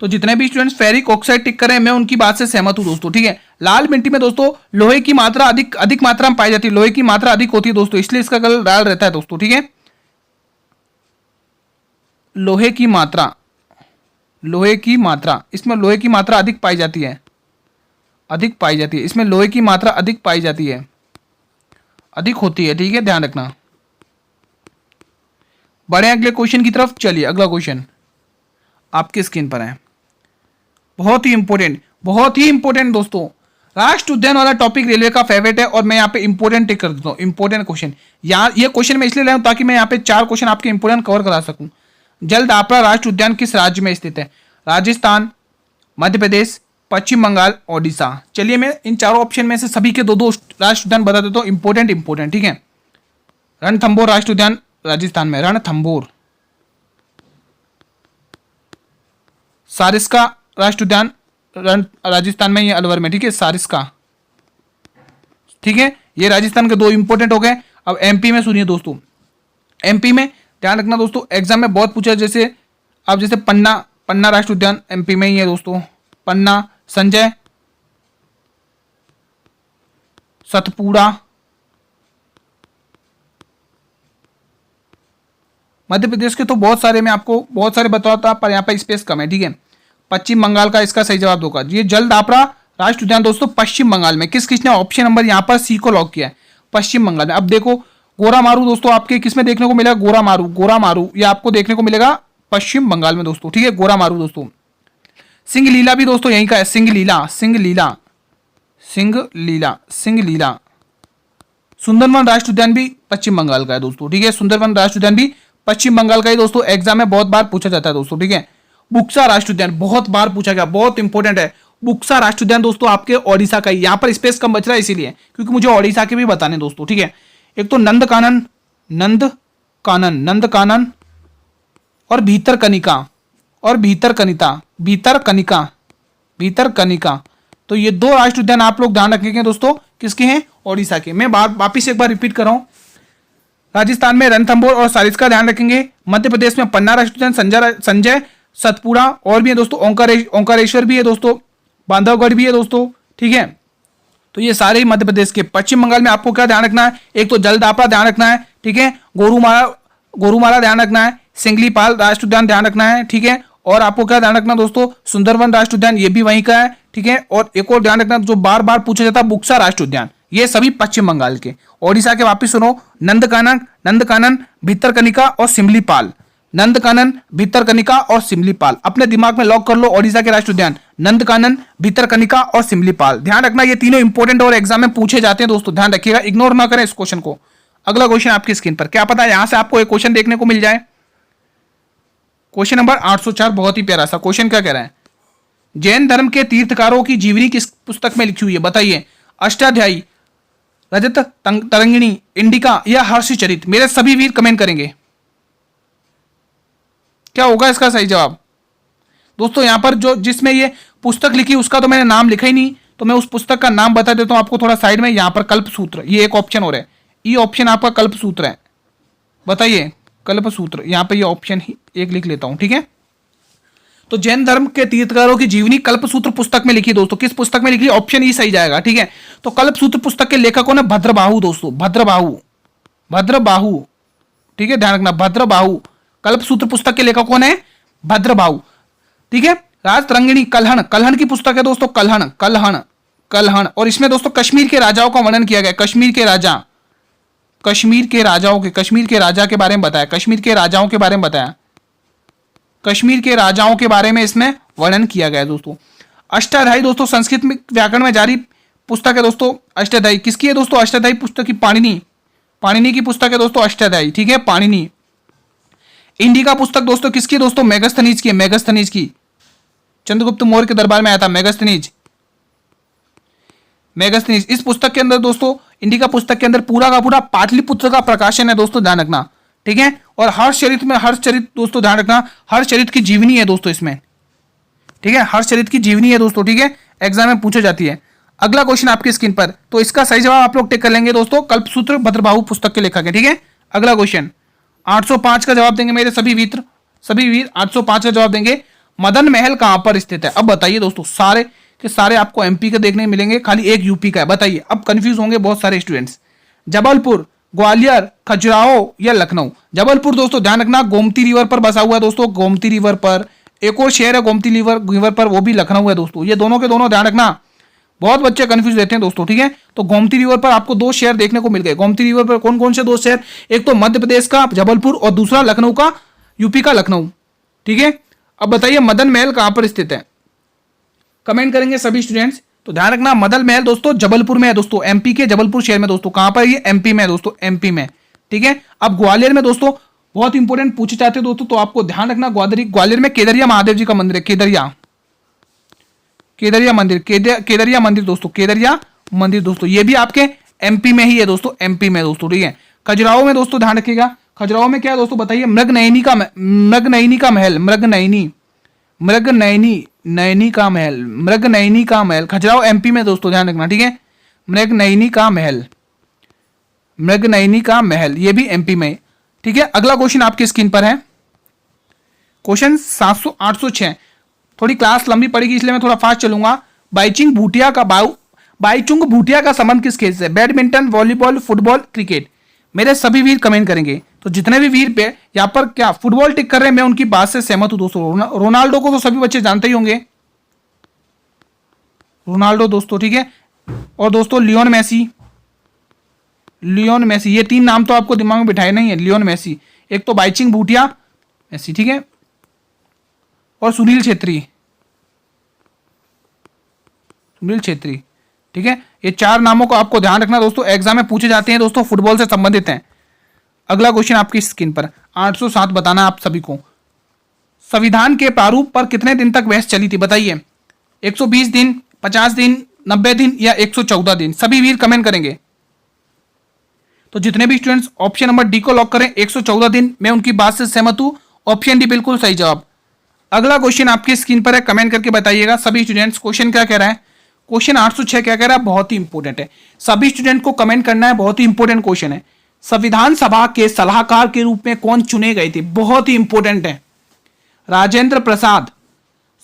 तो जितने भी स्टूडेंट्स फेरिक ऑक्साइड टिक कर रहे हैं, मैं उनकी बात से सहमत हूं दोस्तों, ठीक है। लाल मिट्टी में दोस्तों लोहे की मात्रा अधिक मात्रा में पाई जाती है, लोहे की मात्रा अधिक होती है दोस्तों, इसलिए इसका कलर लाल रहता है दोस्तों, ठीक है। लोहे की मात्रा इसमें लोहे की मात्रा अधिक पाई जाती है, इसमें लोहे की मात्रा अधिक पाई जाती है, अधिक होती है, ठीक है, ध्यान रखना। बढ़े अगले क्वेश्चन की तरफ। चलिए अगला क्वेश्चन आपकी स्क्रीन पर है, बहुत ही इंपॉर्टेंट दोस्तों। राष्ट्र उद्यान वाला टॉपिक रेलवे का फेवरेट है और मैं यहाँ पे इंपॉर्टेंट टिक कर देता हूँ। इंपॉर्टेंट क्वेश्चन यहाँ, ये क्वेश्चन मैं इसलिए लाया हूँ ताकि मैं यहाँ पे 4 क्वेश्चन आपके इंपॉर्टेंट कवर करा सकूं। जलदापरा राष्ट्र उद्यान किस राज्य में स्थित है? राजस्थान, मध्य प्रदेश, पश्चिम बंगाल, ओडिशा? चलिए मैं इन चारों ऑप्शन में से सभी के दो राष्ट्र उद्यान बता देता हूँ, इंपॉर्टेंट, ठीक है। रणथंभौर राष्ट्र उद्यान राजस्थान में, रणथंभौर। सारिस्का राष्ट्र उद्यान राजस्थान में, ये अलवर में, ठीक है, सारिस्का, ठीक है। ये राजस्थान के 2 इंपॉर्टेंट हो गए। अब एमपी में सुनिए दोस्तों, एमपी में ध्यान रखना दोस्तों, एग्जाम में बहुत पूछा, जैसे अब जैसे पन्ना राष्ट्र उद्यान एमपी में ही है दोस्तों, पन्ना, संजय, सतपुड़ा। मध्य प्रदेश के तो बहुत सारे, मैं आपको बहुत सारे बताता पर यहाँ पर स्पेस कम है, ठीक है। पश्चिम बंगाल का इसका सही जवाब होगा। ये जलदापरा राष्ट्र उद्यान दोस्तों पश्चिम बंगाल में। किसने ऑप्शन नंबर यहाँ पर सी को लॉक किया है? पश्चिम बंगाल में। अब देखो गोरामारू दोस्तों आपके किसमें देखने को मिलेगा? गोरामारू ये आपको देखने को मिलेगा पश्चिम बंगाल में दोस्तों, ठीक है, गोरामारू दोस्तों। सिंगलीला भी दोस्तों यहीं का है, सिंगलीला। सुंदरवन राष्ट्र उद्यान भी पश्चिम बंगाल का है दोस्तों, ठीक है, सुंदरवन राष्ट्र उद्यान भी पश्चिम बंगाल का ही दोस्तों। एग्जाम में बहुत बार पूछा जाता है दोस्तों, ठीक है। बुक्सा राष्ट्र उद्यान बहुत बार पूछा गया, बहुत इंपॉर्टेंट है। बुक्सा राष्ट्र उद्यान दोस्तों आपके ओडिशा का ही, यहाँ पर स्पेस कम बच रहा है इसीलिए, क्योंकि मुझे ओडिशा के भी बताने दोस्तों, ठीक है। एक तो नंदकानन और भीतरकनिका। तो ये 2 राष्ट्र उद्यान आप लोग ध्यान रखेंगे दोस्तों, किसके हैं? ओडिशा के। मैं वापिस एक बार रिपीट कर रहा हूं, राजस्थान में रणथंभौर और सारिस्का ध्यान रखेंगे। मध्य प्रदेश में पन्ना राष्ट्र उद्यान, संजय, सतपुड़ा और भी है दोस्तों, ओंकारेश्वर भी है दोस्तों, बांधवगढ़ भी है दोस्तों, ठीक है। तो ये सारे ही मध्य प्रदेश के। पश्चिम बंगाल में आपको क्या ध्यान रखना है? एक तो जलदापरा ध्यान रखना है, ठीक है, गोरुमारा ध्यान रखना है, सिंगलीपाल राष्ट्र उद्यान ध्यान रखना है, ठीक है। और आपको क्या ध्यान रखना दोस्तों? सुंदरवन राष्ट्र उद्यान, ये भी वहीं का है, ठीक है। और एक और ध्यान रखना जो बार बार पूछा जाता है, बुक्सा राष्ट्र उद्यान, ये सभी पश्चिम बंगाल के। ओडिशा के वापिस सुनो, नंदकानन, भीतरकनिका और सिमलीपाल। नंदकानन, भीतरकनिका और सिमलीपाल अपने दिमाग में लॉक कर लो। ओडिशा के राष्ट्र उद्यान नंदकानन, भीतरकनिका और सिमलीपाल। ध्यान रखना ये तीनों इंपॉर्टेंट और एग्जाम में पूछे जाते हैं दोस्तों, ध्यान रखिएगा, इग्नोर ना करें इस क्वेश्चन को। अगला क्वेश्चन आपकी स्क्रीन पर, क्या पता यहां से आपको एक क्वेश्चन देखने को मिल जाए। क्वेश्चन नंबर 804 बहुत ही प्यारा सा क्वेश्चन क्या कह रहा है? जैन धर्म के तीर्थकारों की जीवनी किस पुस्तक में लिखी हुई है? बताइए। अष्टाध्यायी, रजत तरंगिणी, इंडिका या हर्षचरित? मेरे सभी वीर कमेंट करेंगे। क्या होगा इसका सही जवाब? दोस्तों यहां पर जो जिसमें ये पुस्तक लिखी उसका तो मैंने नाम लिखा ही नहीं, तो मैं उस पुस्तक का नाम बता देता हूं आपको थोड़ा साइड में। यहां पर कल्पसूत्र, ये एक ऑप्शन हो रहा है, ये ऑप्शन आपका कल्पसूत्र है। बताइए, कल्पसूत्र, यहां पर ये ऑप्शन ही एक लिख लेता हूं, ठीक है। तो जैन धर्म के तीर्थंकरों की जीवनी कल्पसूत्र पुस्तक में लिखी। दोस्तों किस पुस्तक में लिखी? ऑप्शन ही सही जाएगा, ठीक है। तो कल्पसूत्र पुस्तक के लेखक कौन है? भद्रबाहु दोस्तों, भद्रबाहु, भद्रबाहु, ठीक है, ध्यान रखना, भद्रबाहु। कल्पसूत्र पुस्तक के लेखक कौन है? भद्रबाहु, ठीक है। राज तरंगिणी, कल्हण, कल्हण की पुस्तक है दोस्तों, कल्हण, कल्हण, कल्हण। और इसमें दोस्तों कश्मीर के राजाओं का वर्णन किया गया। कश्मीर के राजा, कश्मीर के राजाओं के, कश्मीर के राजा के बारे में बताया, कश्मीर के राजाओं के बारे में बताया, कश्मीर के राजाओं के बारे में इसमें वर्णन किया गया दोस्तों। अष्टाध्यायी दोस्तों संस्कृत में व्याकरण में जारी पुस्तक है दोस्तों। अष्टाध्यायी किसकी है दोस्तों? अष्टाध्यायी पुस्तक की पाणिनि, पाणिनि की पुस्तक है दोस्तों अष्टाध्यायी, ठीक है, पाणिनि। इंडिका पुस्तक दोस्तों किसकी है दोस्तों? मेगस्थनीज की, मेगस्थनीज की। चंद्रगुप्त मौर्य के दरबार में आया था मेगस्थनीज, मेगस्थनीज। इस पुस्तक के अंदर दोस्तों, इंडिका पुस्तक के अंदर पूरा का पूरा पाटलिपुत्र का प्रकाशन है दोस्तों, ध्यान रखना, ठीक है। और हर्षचरित में, हर्षचरित दोस्तों ध्यान रखना, हर्षचरित की जीवनी है दोस्तों इसमें, ठीक है, हर्षचरित की जीवनी है दोस्तों, ठीक है, एग्जाम में पूछा जाती है। अगला क्वेश्चन आपकी स्क्रीन पर, तो इसका सही जवाब आप लोग टिक कर लेंगे दोस्तों, कल्पसूत्र भद्रबाहु पुस्तक के लेखक है, ठीक है। अगला क्वेश्चन 805 का जवाब देंगे मेरे सभी वीर, सभी वीर 805 का जवाब देंगे। मदन महल कहां पर स्थित है? अब बताइए दोस्तों, सारे के सारे आपको एमपी के देखने मिलेंगे, खाली एक यूपी का है। बताइए, अब कंफ्यूज होंगे बहुत सारे स्टूडेंट्स। जबलपुर, ग्वालियर, खजुराहो या लखनऊ? जबलपुर दोस्तों ध्यान रखना गोमती रिवर पर बसा हुआ है दोस्तों, गोमती रिवर पर। एक और शहर है गोमती रिवर पर, वो भी लखनऊ है दोस्तों। ये दोनों के दोनों ध्यान रखना, बहुत बच्चे कंफ्यूज रहते हैं दोस्तों, ठीक है। तो गोमती रिवर पर आपको दो शहर देखने को मिल गए। गोमती रिवर पर कौन कौन से दो शहर? एक तो मध्य प्रदेश का जबलपुर और दूसरा लखनऊ का, यूपी का लखनऊ, ठीक है। अब बताइए मदन महल कहां पर स्थित है? कमेंट करेंगे सभी स्टूडेंट्स। तो ध्यान रखना मदन महल दोस्तों जबलपुर में है दोस्तों, एमपी के जबलपुर शहर में दोस्तों। कहां पर? ये एमपी में है दोस्तों, एमपी में, ठीक है। अब ग्वालियर में दोस्तों बहुत इंपॉर्टेंट पूछे जाते हैं दोस्तों, तो आपको ध्यान रखना ग्वालियर में केदरिया महादेव जी का मंदिर है, केदरिया, केदरिया मंदिर, केदरिया मंदिर दोस्तों, केदरिया मंदिर दोस्तों, ये भी आपके एमपी में ही है दोस्तों, एमपी में दोस्तों, ठीक है। खजुराहो में दोस्तों ध्यान रखिएगा, खजुराहो में क्या है दोस्तों? बताइए, मृगनयनी का महल, मृगनयनी, मृगनयनी, नयनी का महल, मृगनयनी का महल, खजुराहो एमपी में दोस्तों, ध्यान रखना, ठीक है। मृगनयनी का महल, मृगनयनी का महल, ये भी एमपी में, ठीक है। अगला क्वेश्चन आपकी स्क्रीन पर है, क्वेश्चन 806। थोड़ी क्लास लंबी पड़ेगी इसलिए मैं थोड़ा फास्ट चलूंगा। बाईचुंग भूटिया का संबंध किस खेल से? Badminton, volleyball, football, cricket? मेरे सभी वीर कमेंट करेंगे। तो जितने भी वीर पे यहाँ पर क्या फुटबॉल टिक कर रहे हैं, मैं उनकी बात से सहमत हूं दोस्तों। रोनाल्डो को तो सभी बच्चे जानते ही होंगे, रोनाल्डो दोस्तों, ठीक है। और दोस्तों लियोन मेसी, लियोन मेसी, ये तीन नाम तो आपको दिमाग में बिठाए नहीं है, लियोन मेसी। एक तो बाईचुंग भूटिया, मेसी, ठीक है, और सुनील छेत्री, सुनील छेत्री, ठीक है। ये चार नामों को आपको ध्यान रखना दोस्तों, एग्जाम में पूछे जाते हैं दोस्तों, फुटबॉल से संबंधित हैं। अगला क्वेश्चन आपकी स्क्रीन पर 807 बताना आप सभी को। संविधान के प्रारूप पर कितने दिन तक बहस चली थी? बताइए, 120 दिन, 50 दिन, 90 दिन या 114 दिन? सभी वीर कमेंट करेंगे। तो जितने भी स्टूडेंट्स ऑप्शन नंबर डी को लॉक करें, 114 दिन, मैं उनकी बात से सहमत हूं, ऑप्शन डी बिल्कुल सही जवाब। अगला क्वेश्चन आपकी स्क्रीन पर है, कमेंट करके बताइएगा सभी स्टूडेंट्स। क्वेश्चन क्या कह रहा है? क्वेश्चन 806 क्या कह रहा है? बहुत ही इंपॉर्टेंट है, सभी स्टूडेंट को कमेंट करना है, बहुत ही इंपॉर्टेंट क्वेश्चन है। संविधान सभा के सलाहकार के रूप में कौन चुने गए थे? बहुत ही इंपॉर्टेंट है। राजेंद्र प्रसाद,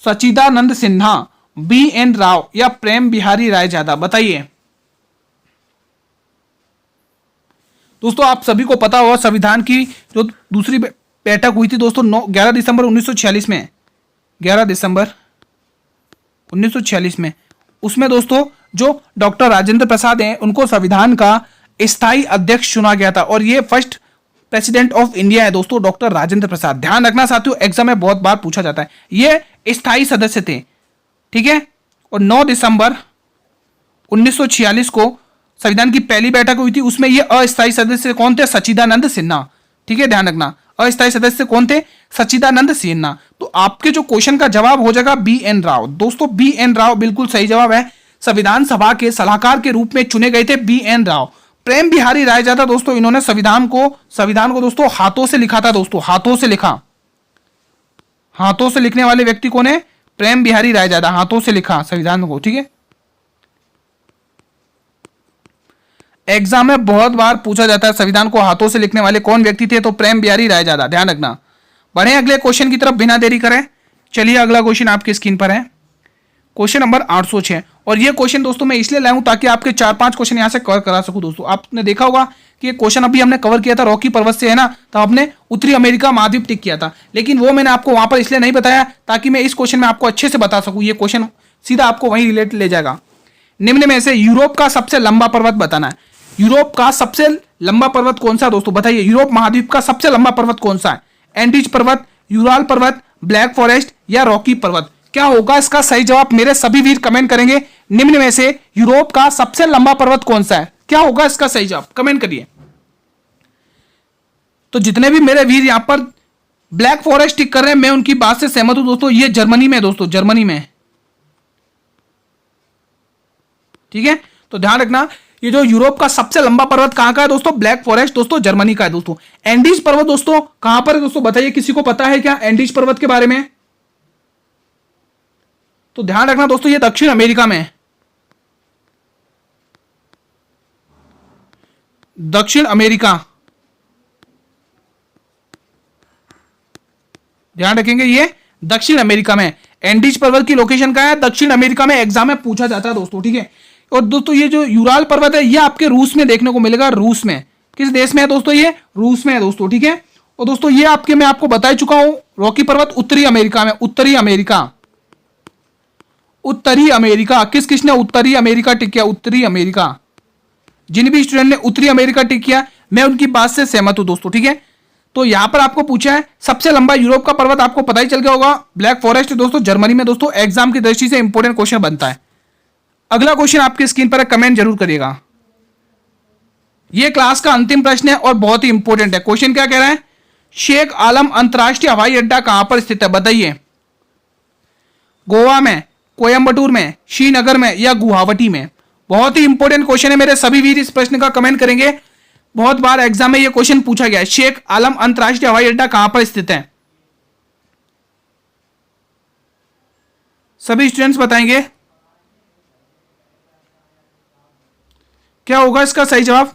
सच्चिदानंद सिन्हा, BN राव या प्रेम बिहारी राय जादा? बताइए दोस्तों। आप सभी को पता होगा संविधान की जो दूसरी बैठक हुई थी दोस्तों 11 दिसंबर 1946 में, 11 दिसंबर 1946 में, उसमें दोस्तों जो डॉक्टर राजेंद्र प्रसाद हैं उनको संविधान का स्थायी अध्यक्ष चुना गया था, और ये फर्स्ट प्रेसिडेंट ऑफ इंडिया है दोस्तों डॉक्टर राजेंद्र प्रसाद। ध्यान रखना साथियों, एग्जाम में बहुत बार पूछा जाता है, ये स्थायी सदस्य थे, ठीक है। और 9 दिसंबर 1946 को संविधान की पहली बैठक हुई थी, उसमें ये अस्थायी सदस्य कौन थे? सच्चिदानंद सिन्हा, ठीक है, ध्यान रखना। अस्थायी सदस्य कौन थे? सच्चिदानंद सिन्हा। तो आपके जो क्वेश्चन का जवाब हो जाएगा BN राव दोस्तों, BN राव बिल्कुल सही जवाब है। संविधान सभा के सलाहकार के रूप में चुने गए थे BN राव। प्रेम बिहारी रायजादा दोस्तों, इन्होंने संविधान को दोस्तों हाथों से लिखा था दोस्तों, हाथों से लिखा। हाथों से लिखने वाले व्यक्ति कौन है? प्रेम बिहारी रायजादा, हाथों से लिखा संविधान को, ठीक है। एग्जाम में बहुत बार पूछा जाता है संविधान को हाथों से लिखने वाले कौन व्यक्ति थे, तो प्रेम बिहारी रायजादा, ध्यान रखना। बढ़े अगले क्वेश्चन की तरफ बिना देरी करें। चलिए अगला क्वेश्चन आपकी स्क्रीन पर है, क्वेश्चन नंबर 806। और ये क्वेश्चन दोस्तों मैं इसलिए लाया हूं ताकि आपके 4-5 क्वेश्चन यहां से कवर करा सकूं दोस्तों। आपने देखा होगा कि ये क्वेश्चन अभी हमने कवर किया था रॉकी पर्वत से, है ना, तो आपने उत्तरी अमेरिका महाद्वीप टिक किया था, लेकिन वो मैंने आपको वहां पर इसलिए नहीं बताया ताकि मैं इस क्वेश्चन में आपको अच्छे से बता सकूं। ये क्वेश्चन सीधा आपको वहीं रिलेट ले जाएगा। निम्न में से यूरोप का सबसे लंबा पर्वत बताना है। यूरोप का सबसे लंबा पर्वत कौन सा दोस्तों, बताइए। यूरोप महाद्वीप का सबसे लंबा पर्वत कौन सा है? एंडीज पर्वत, यूराल पर्वत, ब्लैक फॉरेस्ट या रॉकी पर्वत? क्या होगा इसका सही जवाब? मेरे सभी वीर कमेंट करेंगे। निम्न में से यूरोप का सबसे लंबा पर्वत कौन सा है? क्या होगा इसका सही जवाब? कमेंट करिए। तो जितने भी मेरे वीर यहां पर ब्लैक फॉरेस्ट टिक कर रहे हैं, मैं उनकी बात से सहमत हूं दोस्तों। ये जर्मनी में दोस्तों, जर्मनी में, ठीक है। तो ध्यान रखना, ये जो यूरोप का सबसे लंबा पर्वत कहां का है दोस्तों? ब्लैक फॉरेस्ट दोस्तों, जर्मनी का है दोस्तों। एंडीज पर्वत दोस्तों कहां पर है दोस्तों, बताइए, किसी को पता है क्या एंडीज पर्वत के बारे में? तो ध्यान रखना दोस्तों, ये दक्षिण अमेरिका में है, दक्षिण अमेरिका, ध्यान रखेंगे, ये दक्षिण अमेरिका में। एंडीज पर्वत की लोकेशन कहां है? दक्षिण अमेरिका में। एग्जाम में पूछा जाता है दोस्तों, ठीक है। और दोस्तों ये जो यूराल पर्वत है, ये आपके रूस में देखने को मिलेगा। रूस में, किस देश में है दोस्तों? ये रूस में है दोस्तों, ठीक है। और दोस्तों ये मैं आपको बता चुका हूं, रॉकी पर्वत उत्तरी अमेरिका में, उत्तरी अमेरिका, उत्तरी अमेरिका। किस किसने उत्तरी अमेरिका टिक किया? उत्तरी अमेरिका। जिन भी स्टूडेंट ने उत्तरी अमेरिका टिक किया, मैं उनकी बात से सहमत हूं दोस्तों, ठीक है। तो यहां पर आपको पूछा है सबसे लंबा यूरोप का पर्वत, आपको पता ही चल गया होगा, ब्लैक फॉरेस्ट दोस्तों, जर्मनी में दोस्तों। एग्जाम की दृष्टि से इंपॉर्टेंट क्वेश्चन बनता है। अगला क्वेश्चन आपकी स्क्रीन पर है, कमेंट जरूर करिएगा। यह क्लास का अंतिम प्रश्न है और बहुत ही इंपॉर्टेंट है। क्वेश्चन क्या कह रहा है? शेख आलम अंतरराष्ट्रीय हवाई अड्डा कहां पर स्थित है? बताइए। गोवा में, कोयंबटूर में, श्रीनगर में या गुवाहाटी में? बहुत ही इंपॉर्टेंट क्वेश्चन है मेरे सभी वीर, इस प्रश्न का कमेंट करेंगे। बहुत बार एग्जाम में यह क्वेश्चन पूछा गया है, शेख आलम अंतरराष्ट्रीय हवाई अड्डा कहां पर स्थित है? सभी स्टूडेंट्स बताएंगे क्या होगा इसका सही जवाब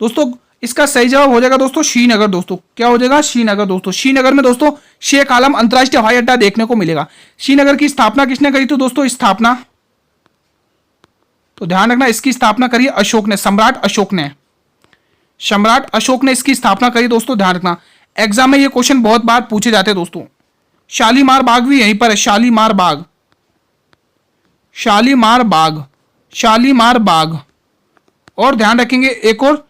दोस्तों। इसका सही जवाब हो जाएगा दोस्तों श्रीनगर दोस्तों। क्या हो जाएगा? श्रीनगर दोस्तों। श्रीनगर में दोस्तों शेख आलम अंतरराष्ट्रीय हवाई अड्डा देखने को मिलेगा। श्रीनगर की स्थापना किसने करी थी दोस्तों? स्थापना, तो ध्यान रखना, इसकी स्थापना करी अशोक ने, सम्राट अशोक ने, सम्राट अशोक ने इसकी स्थापना करी दोस्तों, ध्यान रखना। एग्जाम में ये क्वेश्चन बहुत बार पूछे जाते हैं दोस्तों। शालीमार बाग भी यहीं पर है, शालीमार बाग, शालीमार बाग, शालीमार बाग। और ध्यान रखेंगे एक और,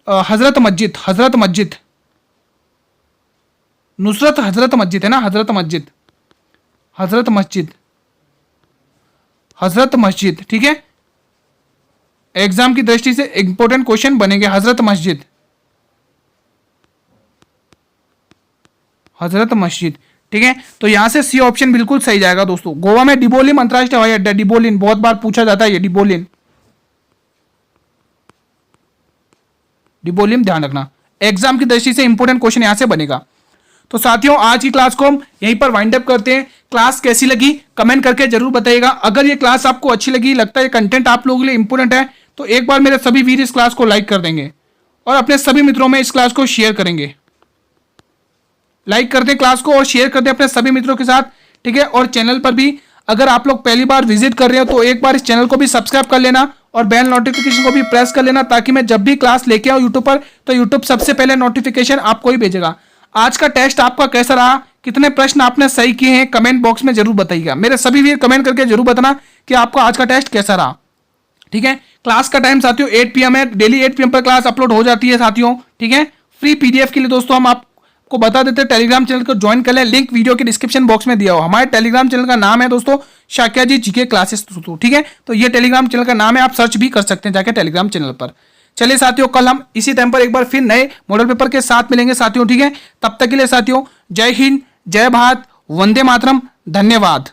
हजरत मस्जिद, हजरत मस्जिद, नुसरत हजरत मस्जिद है ना, हजरत मस्जिद, हजरत मस्जिद, हजरत मस्जिद, ठीक है। एग्जाम की दृष्टि से इंपॉर्टेंट क्वेश्चन बनेंगे, हजरत मस्जिद, हजरत मस्जिद, ठीक है। तो यहां से सी ऑप्शन बिल्कुल सही जाएगा दोस्तों। गोवा में डिबोलिम अंतरराष्ट्रीय हवाई अड्डा, डिबोलिन, बहुत बार पूछा जाता है ये डिबोलिन, डिबोलिम, ध्यान रखना। एग्जाम की दृष्टि से इंपॉर्टेंट क्वेश्चन यहां से बनेगा। तो साथियों आज की क्लास को हम यहीं पर वाइंड अप करते हैं। क्लास कैसी लगी कमेंट करके जरूर बताइएगा। अगर ये क्लास आपको अच्छी लगी, लगता है कंटेंट आप लोगों के लिए इंपॉर्टेंट है, तो एक बार मेरे सभी वीर इस क्लास को लाइक कर देंगे और अपने सभी मित्रों में इस क्लास को शेयर करेंगे। लाइक कर दें क्लास को और शेयर कर दें अपने सभी मित्रों के साथ, ठीक है। और चैनल पर भी अगर आप लोग पहली बार विजिट कर रहे हो तो एक बार इस चैनल को भी सब्सक्राइब कर लेना और बेल नोटिफिकेशन को भी प्रेस कर लेना, ताकि मैं जब भी क्लास लेके आऊं यूट्यूब पर तो यूट्यूब सबसे पहले नोटिफिकेशन आपको ही भेजेगा। आज का टेस्ट आपका कैसा रहा, कितने प्रश्न आपने सही किए हैं, कमेंट बॉक्स में जरूर बताइएगा। मेरे सभी वीर कमेंट करके जरूर बताना कि आपका आज का टेस्ट कैसा रहा, ठीक है। क्लास का टाइम साथियों 8 PM है, डेली 8 PM पर क्लास अपलोड हो जाती है साथियों, ठीक है। फ्री PDF के लिए दोस्तों हम आपको बता देते हैं, टेलीग्राम चैनल को ज्वाइन कर लें, लिंक वीडियो के डिस्क्रिप्शन बॉक्स में दिया हो। हमारे टेलीग्राम चैनल का नाम है दोस्तों शाक्या जी जीके क्लासेस दोस्तों, ठीक है। तो ये टेलीग्राम चैनल का नाम है, आप सर्च भी कर सकते हैं जाके टेलीग्राम चैनल पर। चलिए साथियों, कल हम इसी टाइम पर एक बार फिर नए मॉडल पेपर के साथ मिलेंगे साथियों, ठीक है। तब तक के लिए साथियों जय हिंद, जय भारत, वंदे मातरम। धन्यवाद।